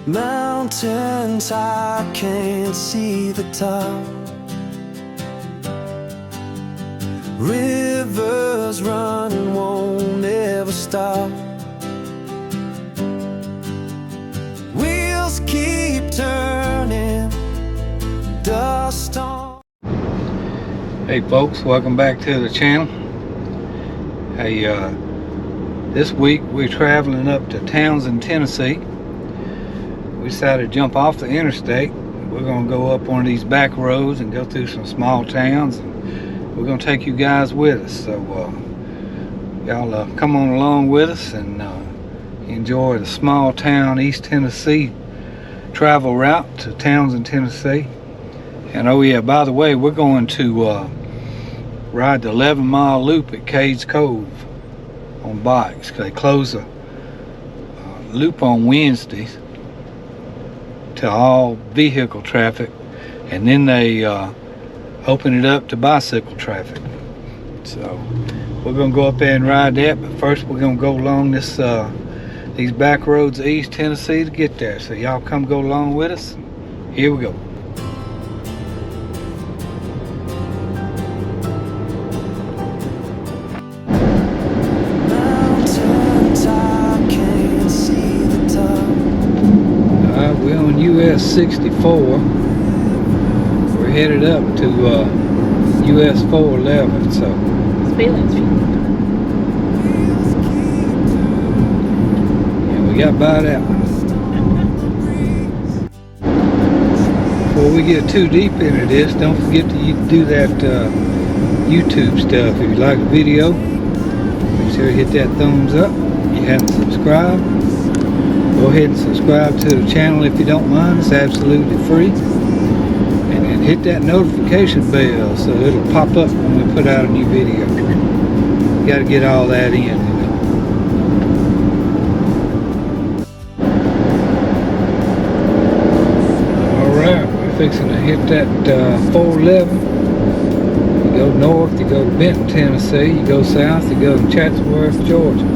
Mountains I can't see the top. Rivers run and won't ever stop. Wheels keep turning, dust on. Hey folks, welcome back to the channel. Hey, this week we're traveling up to Townsend, Tennessee. We decided to jump off the interstate. We're going to go up one of these back roads and go through some small towns. We're going to take you guys with us. So y'all come on along with us and enjoy the small town East Tennessee travel route to Townsend, Tennessee. And oh yeah, by the way, we're going to ride the 11-mile loop at Cades Cove on bikes. They close the loop on Wednesdays to all vehicle traffic, and then they open it up to bicycle traffic. So we're gonna go up there and ride that, but first we're gonna go along this these back roads of East Tennessee to get there. So y'all come go along with us. Here we go. We're on US 64. We're headed up to US 411. So yeah, we got by that one. Before we get too deep into this, don't forget to do that YouTube stuff. If you like the video, make sure you hit that thumbs up. If you haven't subscribed, go ahead and subscribe to the channel if you don't mind. It's absolutely free. And then hit that notification bell so it'll pop up when we put out a new video. You got to get all that in, you know. Alright, we're fixing to hit that 411. You go north, you go to Benton, Tennessee. You go south, you go to Chatsworth, Georgia.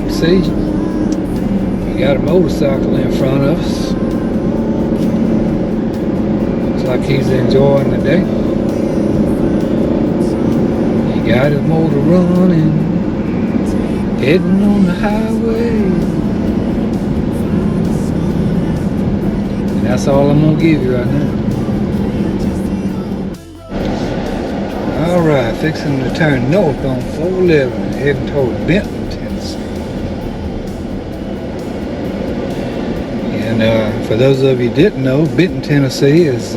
See, we got a motorcycle in front of us. Looks like he's enjoying the day. He got his motor running, heading on the highway. And that's all I'm gonna give you right now. Alright, fixing to turn north on 411, heading toward Benton. And for those of you who didn't know, Benton, Tennessee is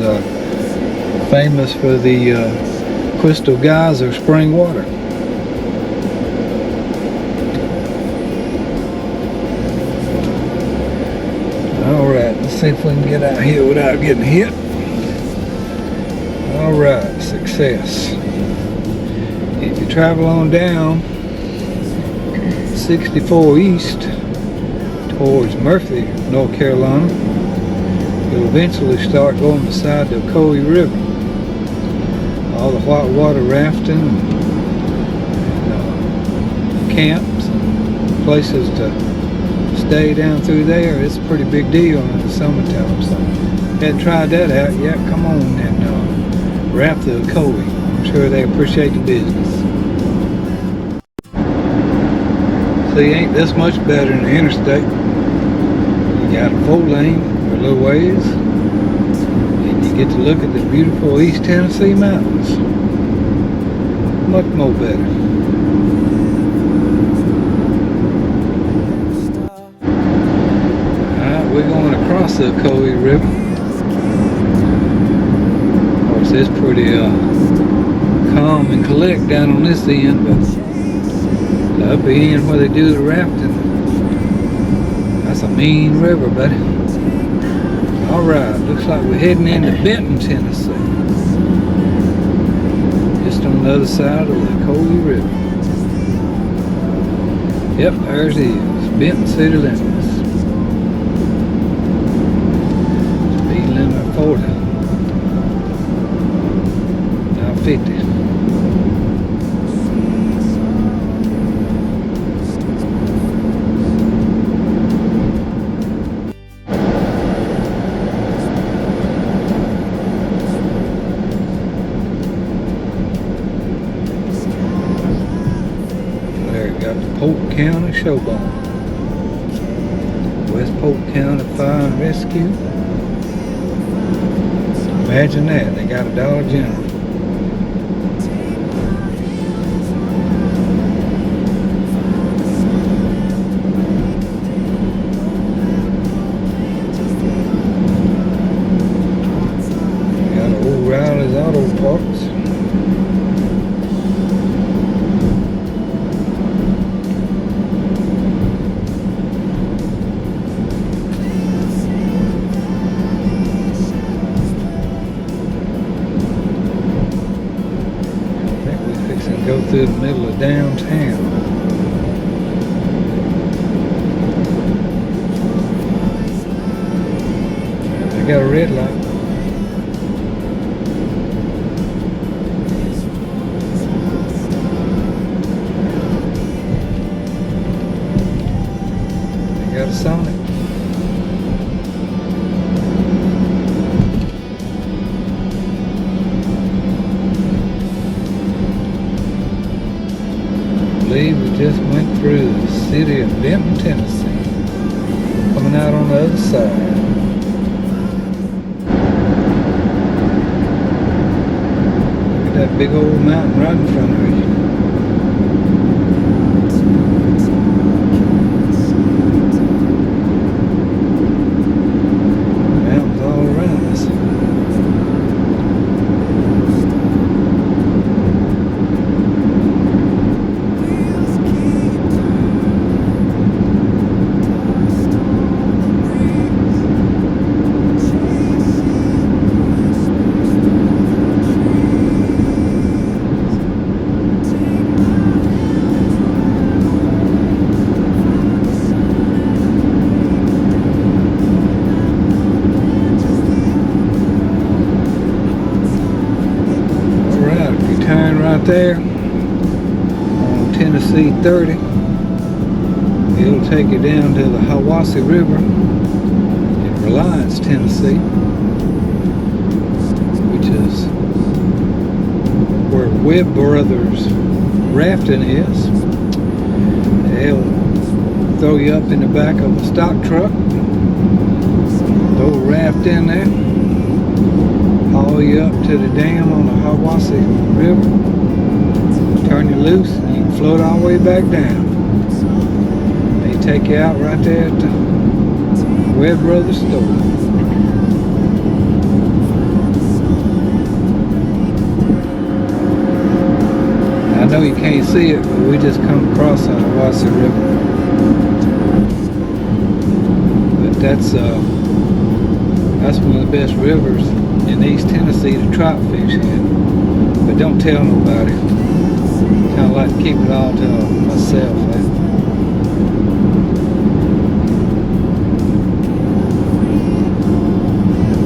famous for the Crystal Geyser spring water. Alright, let's see if we can get out here without getting hit. Alright, success. If you travel on down 64 East towards Murphy, North Carolina, you'll eventually start going beside the Etowah River. All the whitewater rafting and camps and places to stay down through there. It's a pretty big deal in the summertime. So if you hadn't tried that out yet, come on and raft the Etowah. I'm sure they appreciate the business. See, ain't this much better than the interstate. You got a 4-lane for a little ways, and you get to look at the beautiful East Tennessee mountains. Much more better. Alright, we're going across the Etowah River. Of course, it's pretty calm and collect down on this end, but the upper end where they do the rafting, that's a mean river, buddy. Alright, looks like we're heading into Benton, Tennessee. Just on the other side of the Etowah River. Yep, there it is. Benton city limits. Speed limit 40. Now 50. Polk County Show Barn. West Polk County Fire and Rescue. Imagine that, they got a Dollar General. Got old Riley's Auto Parts. Go through the middle of downtown. I got a red light. I got a Sonic. We just went through the city of Benton, Tennessee, coming out on the other side. Look at that big old mountain right in front of you. Mountains all around us. Right there on Tennessee 30, it'll take you down to the Hiwassee River in Reliance, Tennessee, which is where Webb Brothers rafting is. They'll throw you up in the back of a stock truck, throw a raft in there, haul you up to the dam on the Hiwassee River, turn you loose, and you can float all the way back down. They take you out right there at the Webb Brothers store. I know you can't see it, but we just come across the Hiwassee River. But that's one of the best rivers in East Tennessee to trout fish in. But don't tell nobody. Kind of like to keep it all to myself.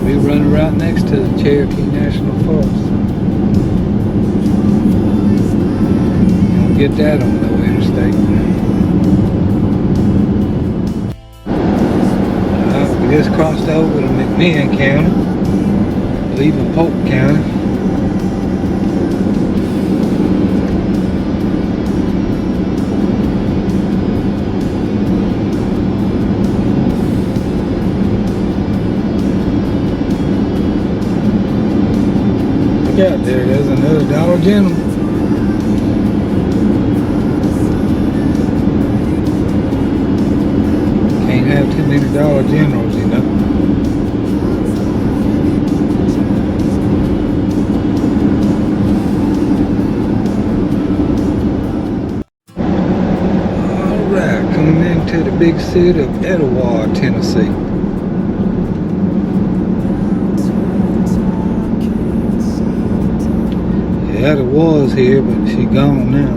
We're running right next to the Cherokee National Forest. You don't get that on no interstate. We just crossed over to McMinn County, leaving Polk County. Look out there, there's another Dollar General. Can't have too many Dollar Generals, you know. Alright, coming into the big city of Etowah, Tennessee. Yeah, it was here, but she gone now.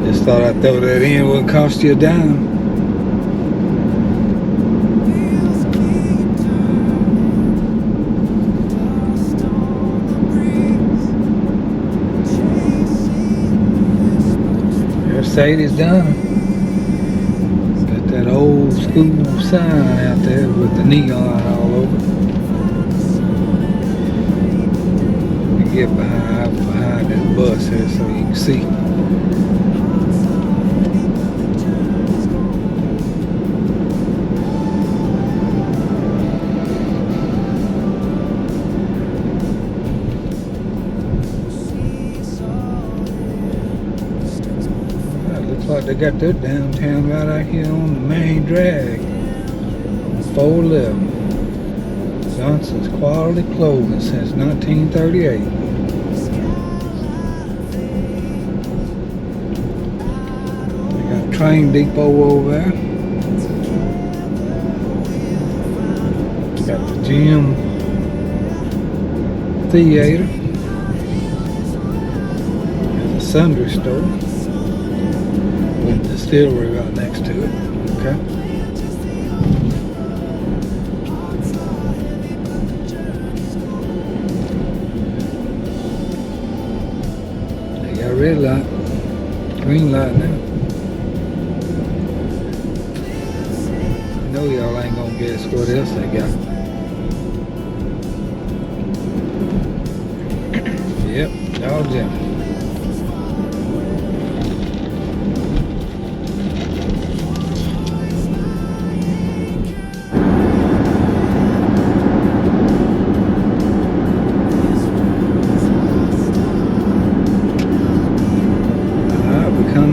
Just thought I'd throw that in, wouldn't cost you a dime. Mercedes done. Got that old school sign out there with the neon all over. get behind this bus here so you can see. Looks like they got their downtown right out here on the main drag on 411. Johnson's Quality Clothing since 1938. We got a train depot over there. Got the gym, theater. There's a sundry store with the distillery right next to it. Okay. Red light, green light now. I know y'all ain't gonna guess what else they got. Yep, Dollar General.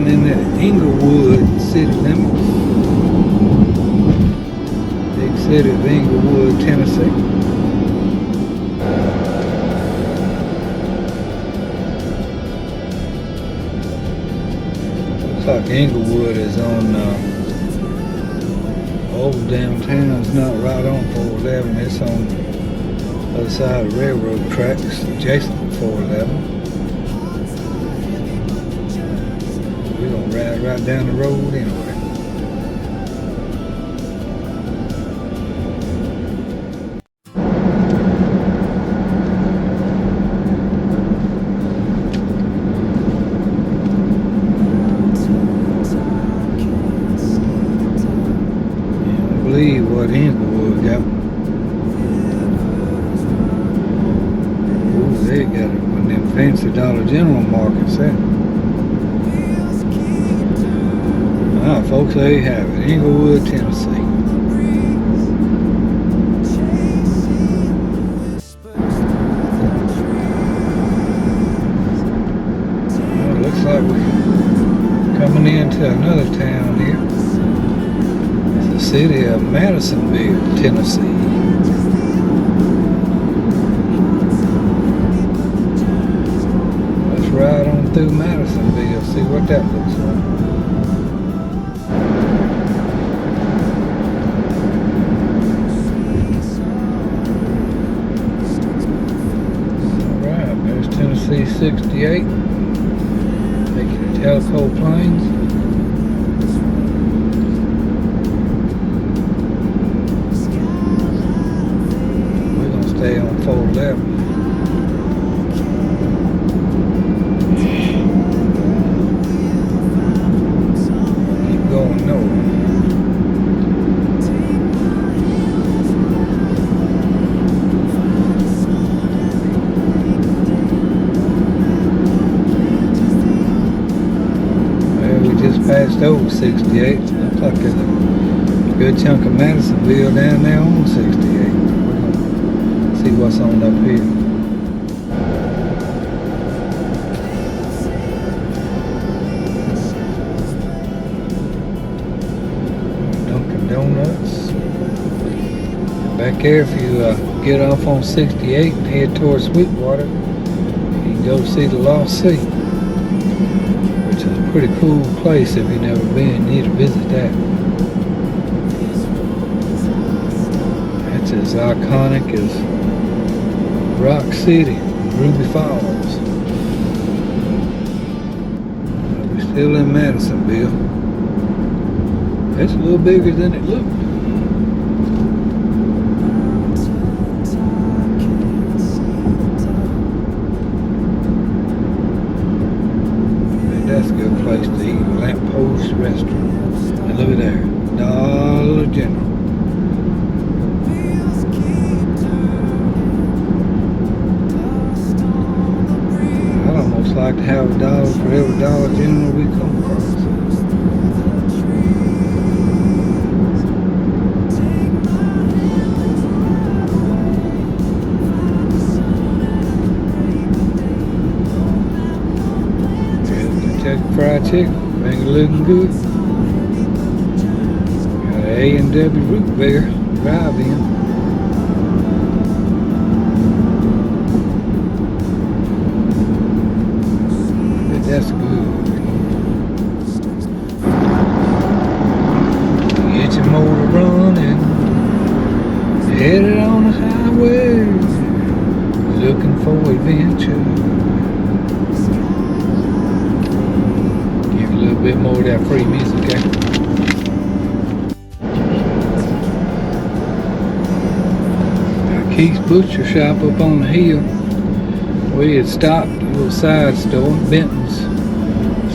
In the Inglewood city limits. Big city of Inglewood, Tennessee. Looks like Inglewood is on old downtown. It's not right on 411. It's on the other side of railroad tracks adjacent to 411. We're gonna ride right down the road anyway. Can't believe what Inglewood got. Ooh, they got it with them fancy Dollar General markets there. Alright folks, there you have it, Inglewood, Tennessee. Well, looks like we're coming into another town here. It's the city of Madisonville, Tennessee. Let's ride on through Madisonville, see what that looks like. Tennessee 68, taking the Telco Plains. We're going to stay on 411. Keep going north. Past old 68, looks like there's a good chunk of Madisonville down there on 68. We're gonna see what's on up here. Dunkin' Donuts. Back there, if you get off on 68 and head towards Sweetwater, you can go see the Lost Sea. It's a pretty cool place if you've never been. You need to visit that. That's as iconic as Rock City, Ruby Falls. We're still in Madisonville. It's a little bigger than it looked. That's a good place to eat. Lamppost Restaurant. And look at there. Dollar General. like to have a dollar for every Dollar General we come across. Kentucky Fried Chicken, finger looking good. Got an A&W root beer drive-in. That's good. Get your motor running, headed on the highway, looking for adventure. Give you a little bit more of that free music, okay? Keith's Butcher Shop up on the hill. We had stopped at a little side store, Benton's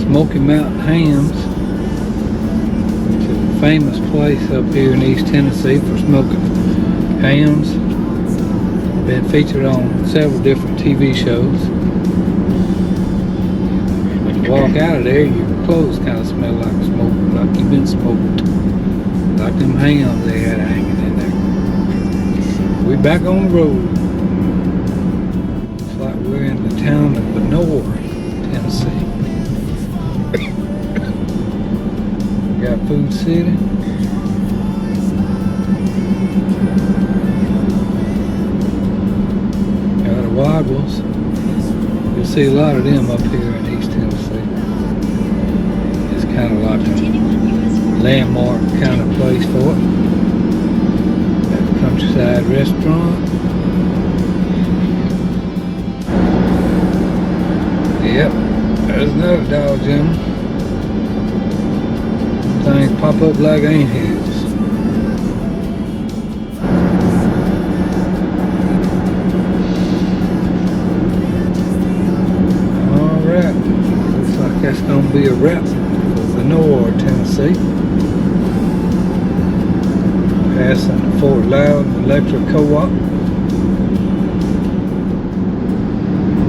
Smoky Mountain Hams. It's a famous place up here in East Tennessee for smoking hams. Been featured on several different TV shows. When you walk out of there, your clothes kind of smell like smoke, like you've been smoked. Like them hams they had hanging in there. We back on the road. We're in the town of Benton, Tennessee. Got Food City. Got the Waggles. You'll see a lot of them up here in East Tennessee. It's kind of like a landmark kind of place for it. Got the Countryside Restaurant. Yep, there's another Dollar General. Things pop up like ain't his. Alright, looks like that's gonna be a wrap for Benton, Tennessee. Passing the Fort Loudon Electric Co-op.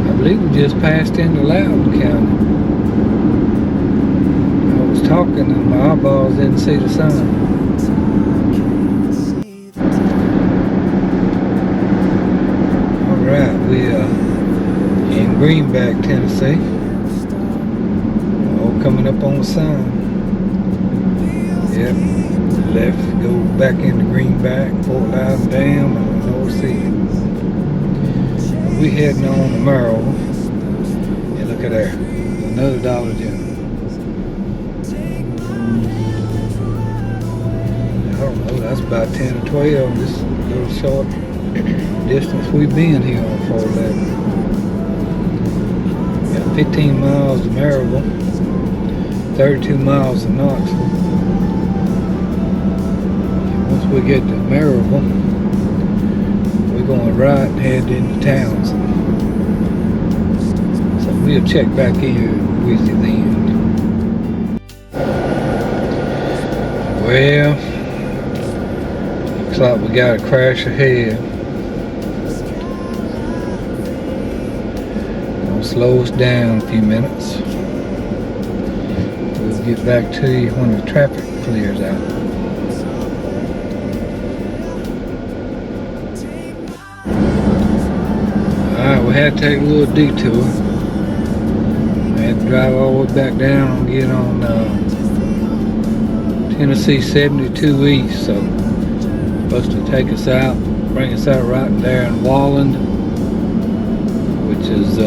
I believe we just passed into Loudon County. I was talking and my eyeballs didn't see the sign. Alright, we in Greenback, Tennessee. All coming up on the sign. Yep, left, go back into Greenback, Fort Loudon Dam, and North Sea. We heading on to Merrill. Yeah, look at there. Another Dollar General. I don't know, that's about 10 or 12. This little short distance we've been here on 411. Got 15 miles to Maryville, 32 miles to Knoxville. Once we get to Maryville, going right and head into Townsend. So we'll check back in with you then. Well, looks like we got a crash ahead. Gonna slow us down a few minutes. We'll get back to you when the traffic clears out. Alright, we had to take a little detour. We had to drive all the way back down and get on Tennessee 72 East, so supposed to take us out, bring us out right there in Walland, which is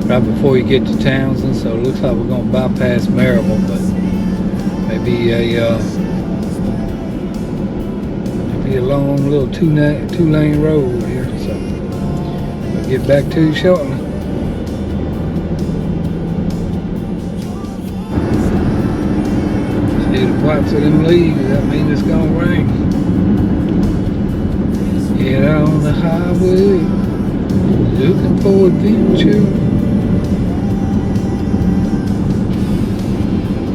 right before you get to Townsend, so it looks like we're going to bypass Maryville, but maybe a long little two-lane road here, so we'll get back to you shortly. See the whites of them leaves, that means it's gonna rain. Get out on the highway, looking for adventure.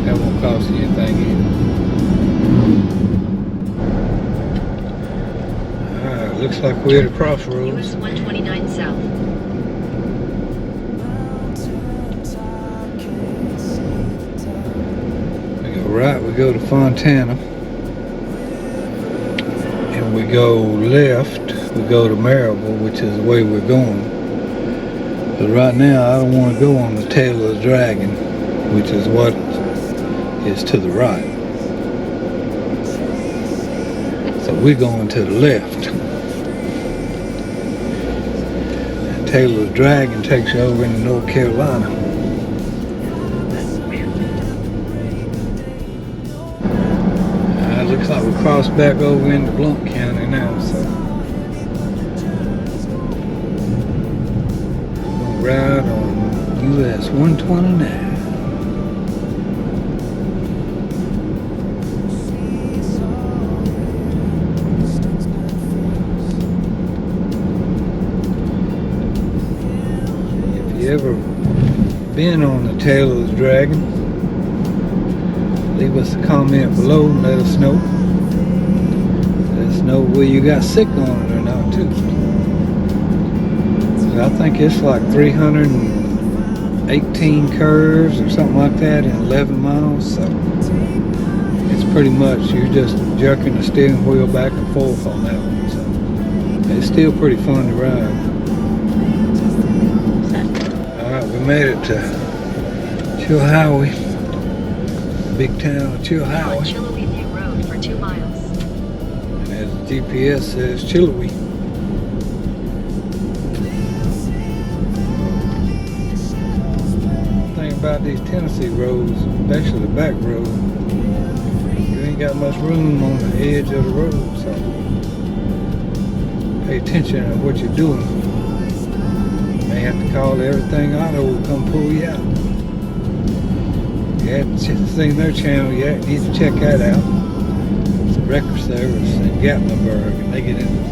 That won't cost you anything either. Alright, looks like we're at a crossroads. US 129 South. right, we go to Fontana. And we go left, we go to Maryville, which is the way we're going. But right now, I don't want to go on the tail of the dragon, which is what is to the right. So we're going to the left. The tail of the dragon takes you over into North Carolina. Looks like we crossed back over into Blount County now, so we're gonna ride on US 129. If you ever been on the tail of the dragon, leave us a comment below and let us know. Let us know whether you got sick on it or not too. I think it's like 318 curves or something like that in 11 miles. So it's pretty much you're just jerking the steering wheel back and forth on that one. So it's still pretty fun to ride. Alright, we made it to Chill Highway. Big town of Chill Highway. On Chilloughby View Road for 2 miles. And as the GPS says, Chilloughby. The thing about these Tennessee roads, especially the back road, you ain't got much room on the edge of the road, so pay attention to what you're doing. You may have to call everything auto to come pull you out. You haven't seen their channel yet, you need to check that out. It's a record service in Gatlinburg, and they get into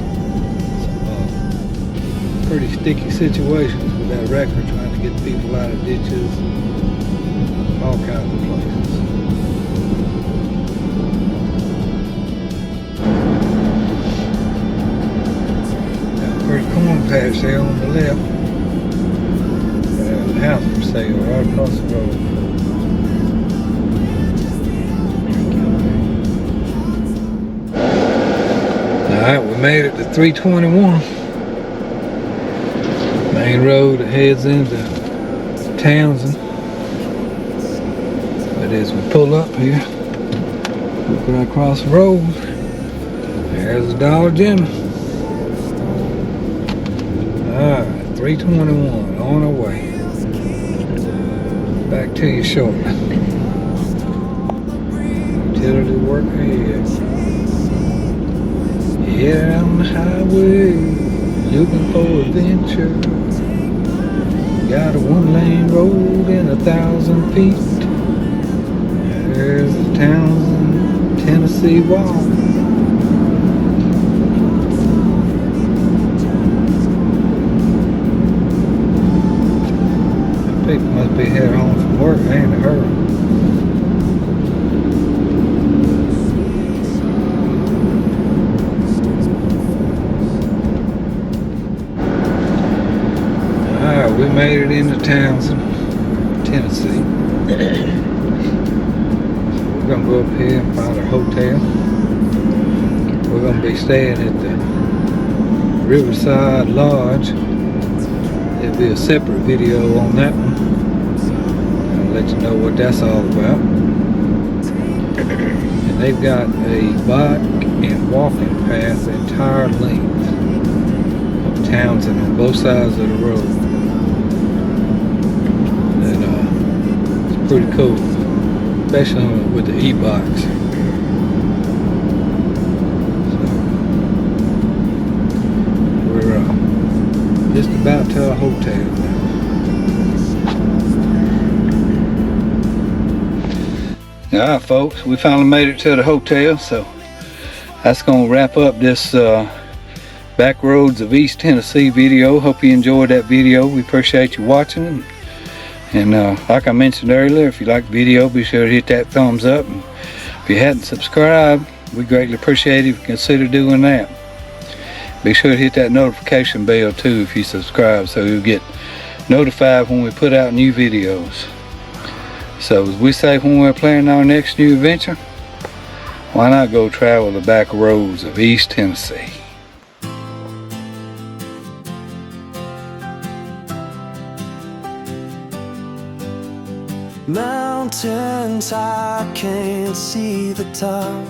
some pretty sticky situations with that record, trying to get people out of ditches, all kinds of places. Got a pretty corn patch there on the left. There's a house for sale right across the road. Alright, we made it to 321. Main road that heads into Townsend. But as we pull up here, look right across the road. There's the Dollar General. Alright, 321 on our way. Back to you shortly. Utility work ahead. Yeah, on the highway, looking for adventure. Got a 1-lane road and 1,000 feet. There's the Townsend Tennessee wall. People must be heading home from work. They ain't in a hurry. We made it into Townsend, Tennessee. So we're gonna go up here and find our hotel. We're gonna be staying at the Riverside Lodge. There'll be a separate video on that one. I'll let you know what that's all about. And they've got a bike and walking path the entire length of Townsend on both sides of the road. Pretty cool, especially with the e-bikes. So we're just about to our hotel now. Alright folks, we finally made it to the hotel, so that's going to wrap up this Backroads of East Tennessee video. Hope you enjoyed that video. We appreciate you watching. And like I mentioned earlier, if you like the video, be sure to hit that thumbs up. And if you hadn't subscribed, we greatly appreciate it if you consider doing that. Be sure to hit that notification bell too if you subscribe, so you'll get notified when we put out new videos. So as we say when we're planning our next new adventure, why not go travel the back roads of East Tennessee? Mountains I can't see the top,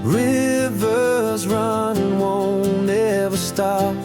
rivers running won't ever stop.